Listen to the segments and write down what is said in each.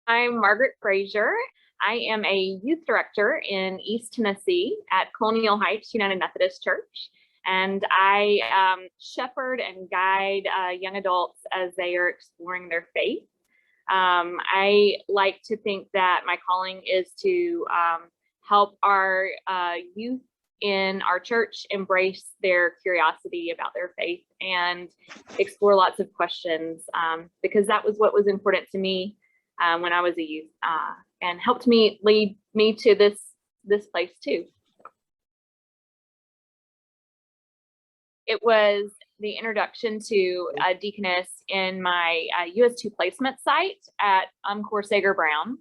I'm Margaret Frazier. I am a youth director in East Tennessee at Colonial Heights United Methodist Church. And I shepherd and guide young adults as they are exploring their faith. I like to think that my calling is to help our youth in our church embrace their curiosity about their faith and explore lots of questions, because that was what was important to me when I was a youth, and helped me lead me to this place too. It was the introduction to Deaconess in my US2 placement site at Sager Brown.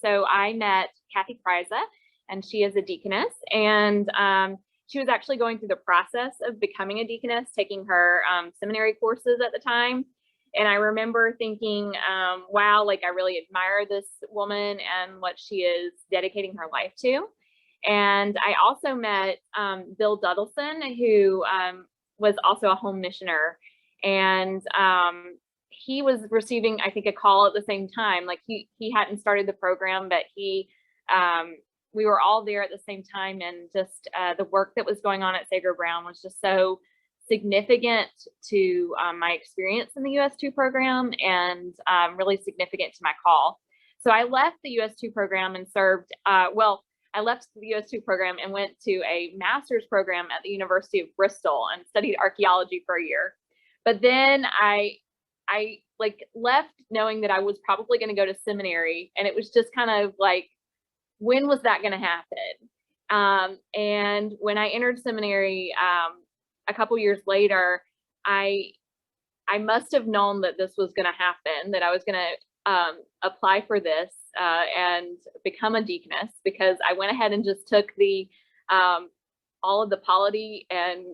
So I met Kathy Frazier, and she is a deaconess, and she was actually going through the process of becoming a deaconess, taking her seminary courses at the time. And I remember thinking, wow, like I really admire this woman and what she is dedicating her life to. And I also met Bill Duddleson, who was also a home missioner. And he was receiving, I think, a call at the same time. Like he hadn't started the program, but we were all there at the same time. And just the work that was going on at Sager Brown was just so significant to my experience in the US2 program, and really significant to my call. So I left the US2 program and served, I left the US2 program and went to a master's program at the University of Bristol and studied archaeology for a year. But then I like left knowing that I was probably going to go to seminary, and it was just kind of like, when was that going to happen? And when I entered seminary a couple years later, I must have known that this was going to happen, that I was going to apply for this and become a deaconess, because I went ahead and just took the all of the polity and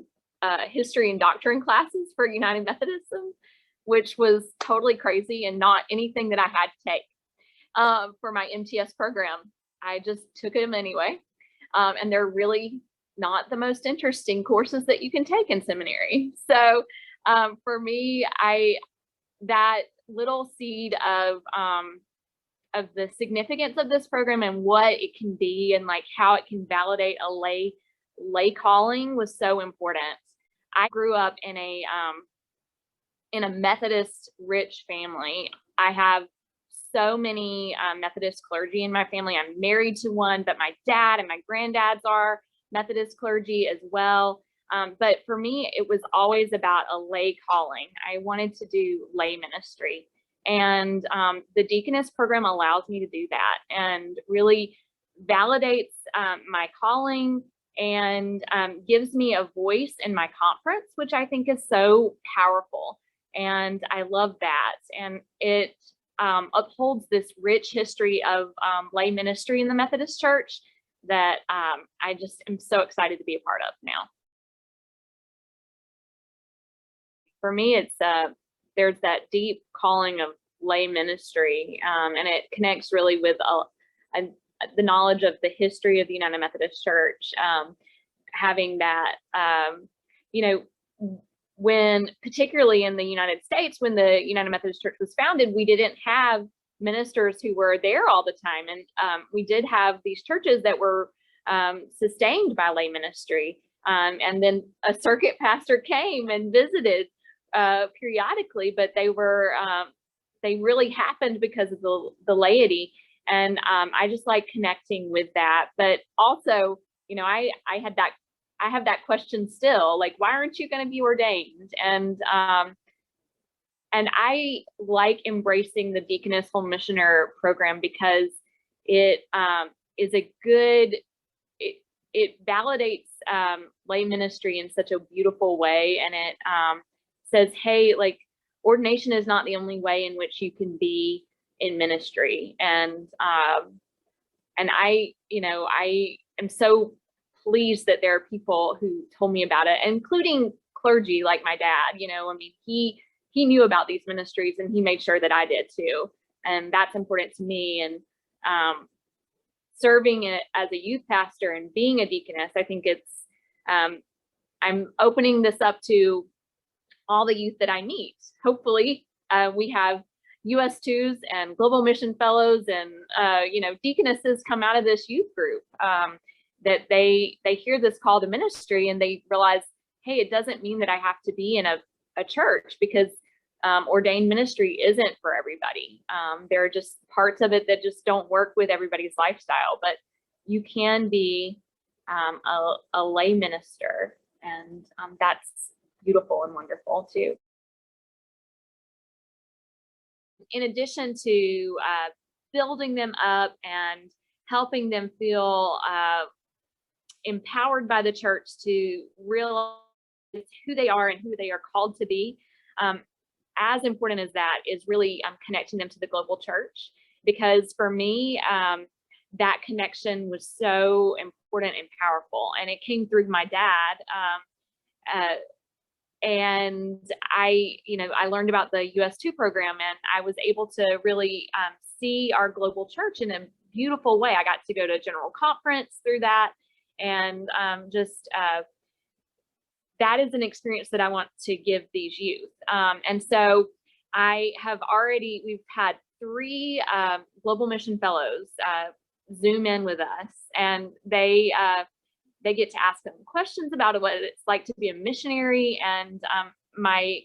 history and doctrine classes for United Methodism, which was totally crazy and not anything that I had to take for my MTS program. I just took them anyway, and they're really not the most interesting courses that you can take in seminary. So for me, that little seed of the significance of this program and what it can be, and like how it can validate a lay calling, was so important. I grew up in a Methodist rich family. I have so many Methodist clergy in my family. I'm married to one, but my dad and my granddads are Methodist clergy as well. But for me, it was always about a lay calling. I wanted to do lay ministry. And the Deaconess program allows me to do that, and really validates my calling, and gives me a voice in my conference, which I think is so powerful. And I love that. And it upholds this rich history of lay ministry in the Methodist Church that I just am so excited to be a part of now. For me, it's there's that deep calling of lay ministry, and it connects really with the knowledge of the history of the United Methodist Church. Having that, when, particularly in the United States, when the United Methodist Church was founded, we didn't have ministers who were there all the time. And we did have these churches that were sustained by lay ministry. And then a circuit pastor came and visited periodically, but they really happened because of the laity. And I just like connecting with that. But also, I have that question still, like, why aren't you going to be ordained? And I like embracing the Deaconess Home Missioner program, because it is a good, it validates lay ministry in such a beautiful way. And it says, hey, like, ordination is not the only way in which you can be in ministry. And I am so pleased that there are people who told me about it, including clergy like my dad. He knew about these ministries, and he made sure that I did too. And that's important to me. And serving it as a youth pastor and being a deaconess, I think it's, I'm opening this up to all the youth that I meet. Hopefully we have US2s and global mission fellows and deaconesses come out of this youth group, that they hear this call to ministry and they realize, hey, it doesn't mean that I have to be in a church, because ordained ministry isn't for everybody. There are just parts of it that just don't work with everybody's lifestyle, but you can be a lay minister, and that's beautiful and wonderful too. In addition to building them up and helping them feel empowered by the church to realize who they are and who they are called to be, as important as that is really connecting them to the global church, because for me, that connection was so important and powerful, and it came through my dad. And I learned about the US2 program, and I was able to really see our global church in a beautiful way. I got to go to a general conference through that, and that is an experience that I want to give these youth. And so we've had 3 global mission fellows Zoom in with us, and they get to ask them questions about what it's like to be a missionary. And my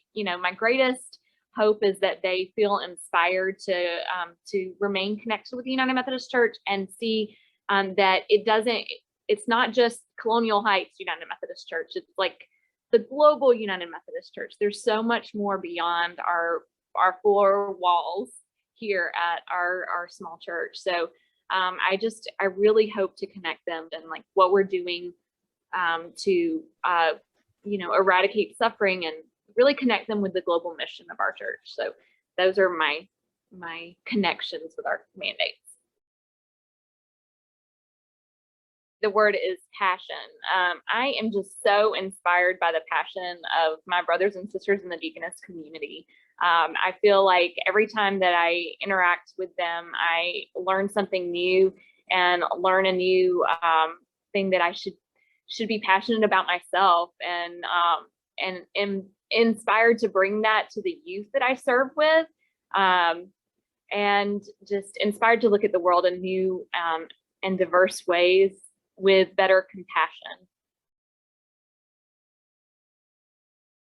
greatest hope is that they feel inspired to remain connected with the United Methodist Church and see that it's not just Colonial Heights United Methodist Church. It's like the global United Methodist Church. There's so much more beyond our 4 walls here at our small church. So I really hope to connect them and like what we're doing to eradicate suffering and really connect them with the global mission of our church. So those are my connections with our mandates. The word is passion. I am just so inspired by the passion of my brothers and sisters in the Deaconess community. I feel like every time that I interact with them, I learn something new and learn a new thing that I should be passionate about myself, and am inspired to bring that to the youth that I serve with, and just inspired to look at the world in new and diverse ways with better compassion.